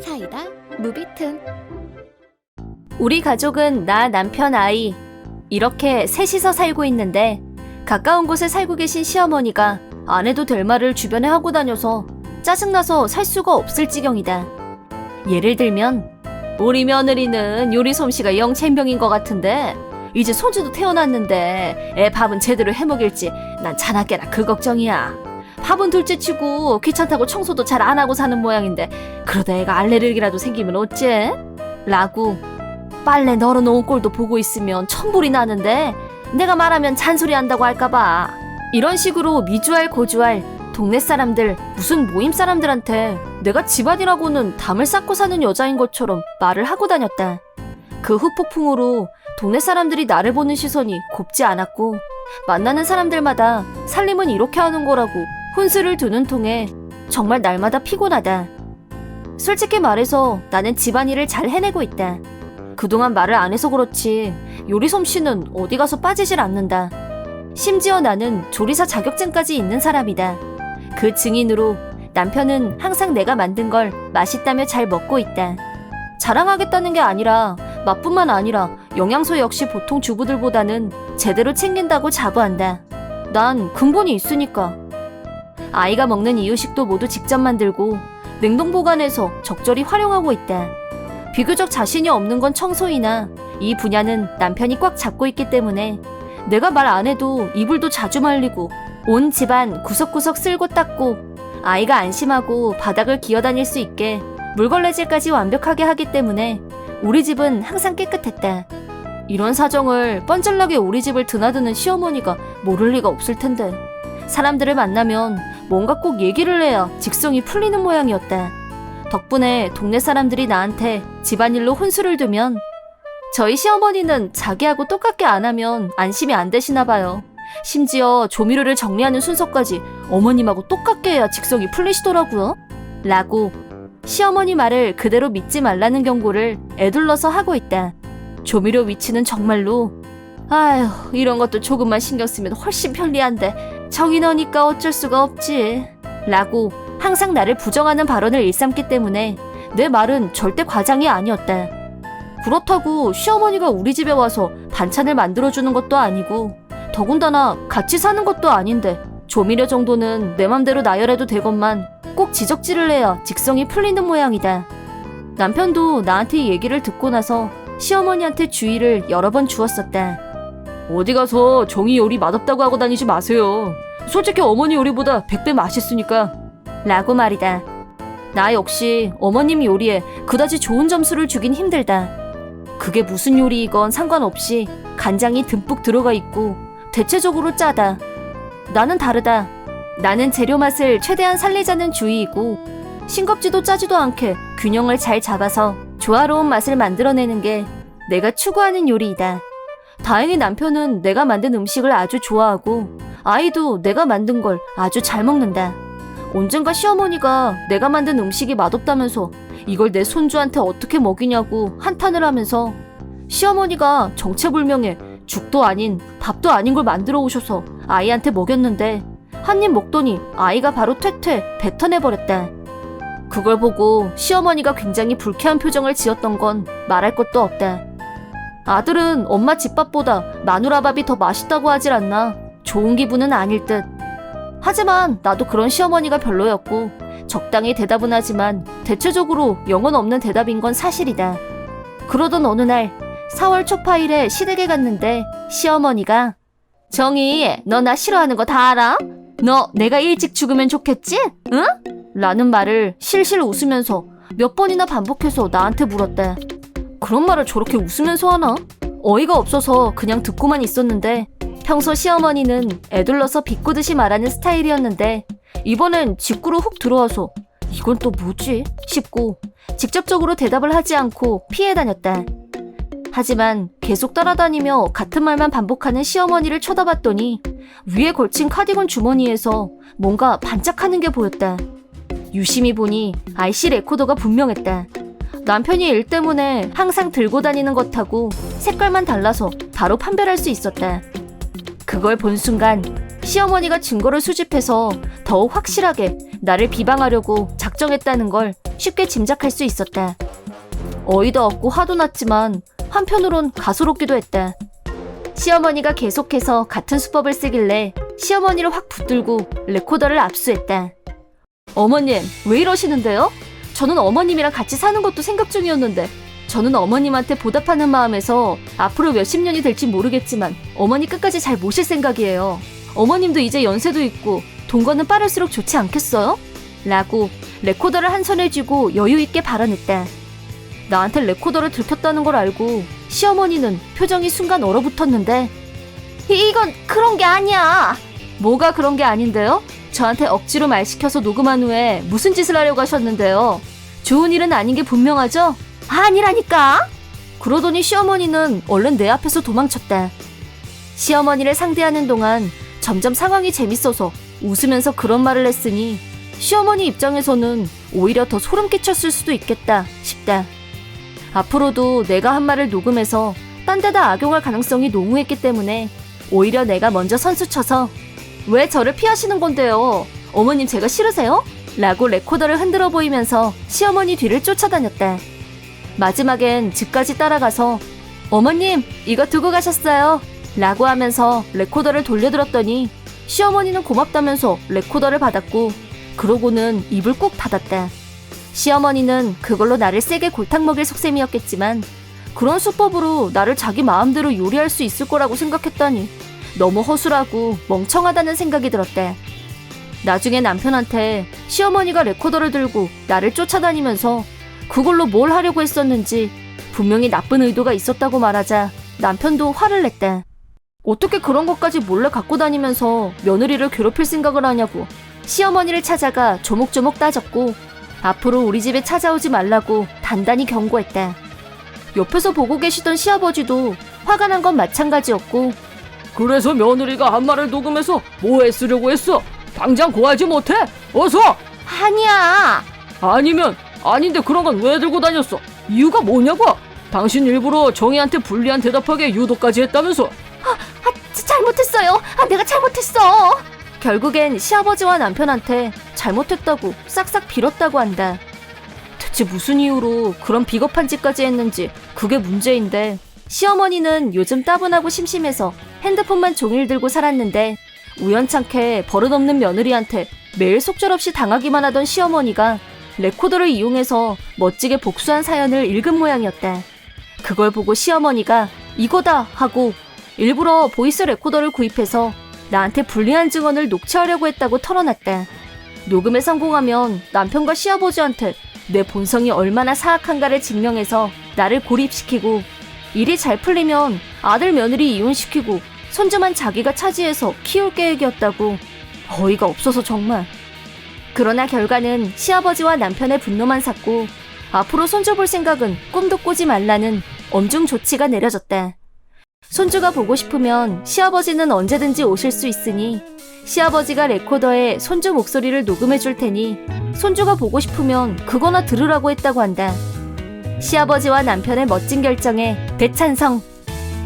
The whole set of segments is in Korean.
사이다 무비튼. 우리 가족은 나, 남편, 아이 이렇게 셋이서 살고 있는데 가까운 곳에 살고 계신 시어머니가 안 해도 될 말을 주변에 하고 다녀서 짜증나서 살 수가 없을 지경이다. 예를 들면 우리 며느리는 요리 솜씨가 영 젬병인 것 같은데 이제 손주도 태어났는데 애 밥은 제대로 해먹일지 난 자나깨나 그 걱정이야. 밥은 둘째치고 귀찮다고 청소도 잘 안 하고 사는 모양인데 그러다 애가 알레르기라도 생기면 어째? 라고 빨래 널어놓은 꼴도 보고 있으면 천불이 나는데 내가 말하면 잔소리 한다고 할까봐. 이런 식으로 미주알 고주알 동네 사람들 무슨 모임 사람들한테 내가 집안이라고는 담을 쌓고 사는 여자인 것처럼 말을 하고 다녔다. 그 후폭풍으로 동네 사람들이 나를 보는 시선이 곱지 않았고 만나는 사람들마다 살림은 이렇게 하는 거라고 혼수를 두는 통에 정말 날마다 피곤하다. 솔직히 말해서 나는 집안일을 잘 해내고 있다. 그동안 말을 안 해서 그렇지 요리 솜씨는 어디 가서 빠지질 않는다. 심지어 나는 조리사 자격증까지 있는 사람이다. 그 증인으로 남편은 항상 내가 만든 걸 맛있다며 잘 먹고 있다. 자랑하겠다는 게 아니라 맛뿐만 아니라 영양소 역시 보통 주부들보다는 제대로 챙긴다고 자부한다. 난 근본이 있으니까. 아이가 먹는 이유식도 모두 직접 만들고 냉동 보관해서 적절히 활용하고 있다. 비교적 자신이 없는 건 청소이나 이 분야는 남편이 꽉 잡고 있기 때문에 내가 말 안 해도 이불도 자주 말리고 온 집안 구석구석 쓸고 닦고 아이가 안심하고 바닥을 기어다닐 수 있게 물걸레질까지 완벽하게 하기 때문에 우리 집은 항상 깨끗했다. 이런 사정을 뻔질나게 우리 집을 드나드는 시어머니가 모를 리가 없을 텐데 사람들을 만나면 뭔가 꼭 얘기를 해야 직성이 풀리는 모양이었다. 덕분에 동네 사람들이 나한테 집안일로 혼수를 두면 저희 시어머니는 자기하고 똑같게 안 하면 안심이 안 되시나 봐요. 심지어 조미료를 정리하는 순서까지 어머님하고 똑같게 해야 직성이 풀리시더라고요. 라고 시어머니 말을 그대로 믿지 말라는 경고를 애둘러서 하고 있다. 조미료 위치는 정말로 아휴 이런 것도 조금만 신경 쓰면 훨씬 편리한데 정이 너니까 어쩔 수가 없지 라고 항상 나를 부정하는 발언을 일삼기 때문에 내 말은 절대 과장이 아니었다. 그렇다고 시어머니가 우리 집에 와서 반찬을 만들어주는 것도 아니고 더군다나 같이 사는 것도 아닌데 조미료 정도는 내 맘대로 나열해도 되건만 꼭 지적질을 해야 직성이 풀리는 모양이다. 남편도 나한테 이 얘기를 듣고 나서 시어머니한테 주의를 여러 번 주었었다. 어디 가서 정이 요리 맛없다고 하고 다니지 마세요. 솔직히 어머니 요리보다 100배 맛있으니까. 라고 말이다. 나 역시 어머님 요리에 그다지 좋은 점수를 주긴 힘들다. 그게 무슨 요리이건 상관없이 간장이 듬뿍 들어가 있고 대체적으로 짜다. 나는 다르다. 나는 재료 맛을 최대한 살리자는 주의이고 싱겁지도 짜지도 않게 균형을 잘 잡아서 조화로운 맛을 만들어내는 게 내가 추구하는 요리이다. 다행히 남편은 내가 만든 음식을 아주 좋아하고 아이도 내가 만든 걸 아주 잘 먹는다. 언젠가 시어머니가 내가 만든 음식이 맛없다면서 이걸 내 손주한테 어떻게 먹이냐고 한탄을 하면서 시어머니가 정체불명의 죽도 아닌 밥도 아닌 걸 만들어 오셔서 아이한테 먹였는데 한 입 먹더니 아이가 바로 퇴퇴 뱉어내버렸다. 그걸 보고 시어머니가 굉장히 불쾌한 표정을 지었던 건 말할 것도 없다. 아들은 엄마 집밥보다 마누라밥이 더 맛있다고 하질 않나 좋은 기분은 아닐 듯. 하지만 나도 그런 시어머니가 별로였고 적당히 대답은 하지만 대체적으로 영혼 없는 대답인 건 사실이다. 그러던 어느 날 4월 초파일에 시댁에 갔는데 시어머니가 정희 너 나 싫어하는 거 다 알아? 너 내가 일찍 죽으면 좋겠지? 응? 라는 말을 실실 웃으면서 몇 번이나 반복해서 나한테 물었다. 그런 말을 저렇게 웃으면서 하나? 어이가 없어서 그냥 듣고만 있었는데 평소 시어머니는 애둘러서 비꼬듯이 말하는 스타일이었는데 이번엔 직구로 훅 들어와서 이건 또 뭐지? 싶고 직접적으로 대답을 하지 않고 피해 다녔다. 하지만 계속 따라다니며 같은 말만 반복하는 시어머니를 쳐다봤더니 위에 걸친 카디건 주머니에서 뭔가 반짝하는 게 보였다. 유심히 보니 IC 레코더가 분명했다. 남편이 일 때문에 항상 들고 다니는 것하고 색깔만 달라서 바로 판별할 수 있었다. 그걸 본 순간 시어머니가 증거를 수집해서 더욱 확실하게 나를 비방하려고 작정했다는 걸 쉽게 짐작할 수 있었다. 어이도 없고 화도 났지만 한편으론 가소롭기도 했다. 시어머니가 계속해서 같은 수법을 쓰길래 시어머니를 확 붙들고 레코더를 압수했다. 어머님, 왜 이러시는데요? 저는 어머님이랑 같이 사는 것도 생각 중이었는데 저는 어머님한테 보답하는 마음에서 앞으로 몇십 년이 될지 모르겠지만 어머니 끝까지 잘 모실 생각이에요. 어머님도 이제 연세도 있고 동거는 빠를수록 좋지 않겠어요? 라고 레코더를 한 손에 쥐고 여유 있게 발언했다. 나한테 레코더를 들켰다는 걸 알고 시어머니는 표정이 순간 얼어붙었는데 이건 그런 게 아니야. 뭐가 그런 게 아닌데요? 저한테 억지로 말 시켜서 녹음한 후에 무슨 짓을 하려고 하셨는데요? 좋은 일은 아닌 게 분명하죠? 아니라니까? 그러더니 시어머니는 얼른 내 앞에서 도망쳤다. 시어머니를 상대하는 동안 점점 상황이 재밌어서 웃으면서 그런 말을 했으니 시어머니 입장에서는 오히려 더 소름 끼쳤을 수도 있겠다 싶다. 앞으로도 내가 한 말을 녹음해서 딴 데다 악용할 가능성이 농후했기 때문에 오히려 내가 먼저 선수쳐서 왜 저를 피하시는 건데요? 어머님 제가 싫으세요? 라고 레코더를 흔들어 보이면서 시어머니 뒤를 쫓아다녔다. 마지막엔 집까지 따라가서 어머님 이거 두고 가셨어요 라고 하면서 레코더를 돌려들었더니 시어머니는 고맙다면서 레코더를 받았고 그러고는 입을 꼭 닫았다. 시어머니는 그걸로 나를 세게 골탕 먹일 속셈이었겠지만 그런 수법으로 나를 자기 마음대로 요리할 수 있을 거라고 생각했다니 너무 허술하고 멍청하다는 생각이 들었다. 나중에 남편한테 시어머니가 레코더를 들고 나를 쫓아다니면서 그걸로 뭘 하려고 했었는지 분명히 나쁜 의도가 있었다고 말하자 남편도 화를 냈다. 어떻게 그런 것까지 몰래 갖고 다니면서 며느리를 괴롭힐 생각을 하냐고 시어머니를 찾아가 조목조목 따졌고 앞으로 우리 집에 찾아오지 말라고 단단히 경고했다. 옆에서 보고 계시던 시아버지도 화가 난 건 마찬가지였고 그래서 며느리가 한 말을 녹음해서 뭐에 쓰려고 했어? 당장 고하지 못해? 어서! 아니야! 아니면 아닌데 그런 건 왜 들고 다녔어? 이유가 뭐냐고? 당신 일부러 정희한테 불리한 대답하게 유도까지 했다면서? 잘못했어요. 내가 잘못했어. 결국엔 시아버지와 남편한테 잘못했다고 싹싹 빌었다고 한다. 대체 무슨 이유로 그런 비겁한 짓까지 했는지 그게 문제인데 시어머니는 요즘 따분하고 심심해서 핸드폰만 종일 들고 살았는데 우연찮게 버릇없는 며느리한테 매일 속절없이 당하기만 하던 시어머니가 레코더를 이용해서 멋지게 복수한 사연을 읽은 모양이었다. 그걸 보고 시어머니가 이거다 하고 일부러 보이스 레코더를 구입해서 나한테 불리한 증언을 녹취하려고 했다고 털어놨다. 녹음에 성공하면 남편과 시아버지한테 내 본성이 얼마나 사악한가를 증명해서 나를 고립시키고 일이 잘 풀리면 아들 며느리 이혼시키고 손주만 자기가 차지해서 키울 계획이었다고. 어이가 없어서 정말. 그러나 결과는 시아버지와 남편의 분노만 샀고 앞으로 손주 볼 생각은 꿈도 꾸지 말라는 엄중 조치가 내려졌다. 손주가 보고 싶으면 시아버지는 언제든지 오실 수 있으니 시아버지가 레코더에 손주 목소리를 녹음해 줄 테니 손주가 보고 싶으면 그거나 들으라고 했다고 한다. 시아버지와 남편의 멋진 결정에 대찬성.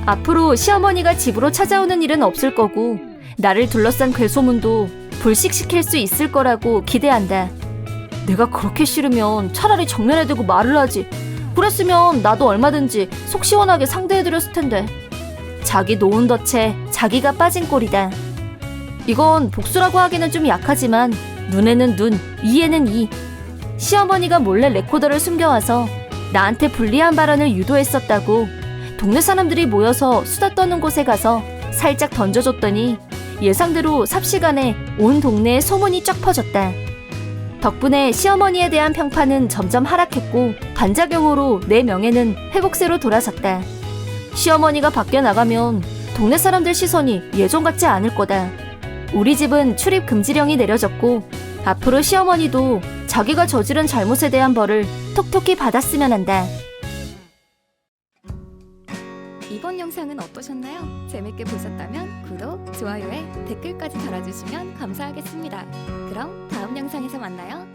앞으로 시어머니가 집으로 찾아오는 일은 없을 거고 나를 둘러싼 괴소문도 불식시킬 수 있을 거라고 기대한다. 내가 그렇게 싫으면 차라리 정면에 대고 말을 하지. 그랬으면 나도 얼마든지 속 시원하게 상대해드렸을 텐데. 자기 노은 덫에 자기가 빠진 꼴이다. 이건 복수라고 하기는 좀 약하지만 눈에는 눈, 이에는 이. 시어머니가 몰래 레코더를 숨겨와서 나한테 불리한 발언을 유도했었다고 동네 사람들이 모여서 수다 떠는 곳에 가서 살짝 던져줬더니 예상대로 삽시간에 온 동네에 소문이 쫙 퍼졌다. 덕분에 시어머니에 대한 평판은 점점 하락했고 반작용으로 내 명예는 회복세로 돌아섰다. 시어머니가 밖에 나가면 동네 사람들 시선이 예전 같지 않을 거다. 우리 집은 출입 금지령이 내려졌고 앞으로 시어머니도 자기가 저지른 잘못에 대한 벌을 톡톡히 받았으면 한다. 이번 영상은 어떠셨나요? 재밌게 보셨다면 구독, 좋아요에 댓글까지 달아주시면 감사하겠습니다. 그럼 다음 영상에서 만나요.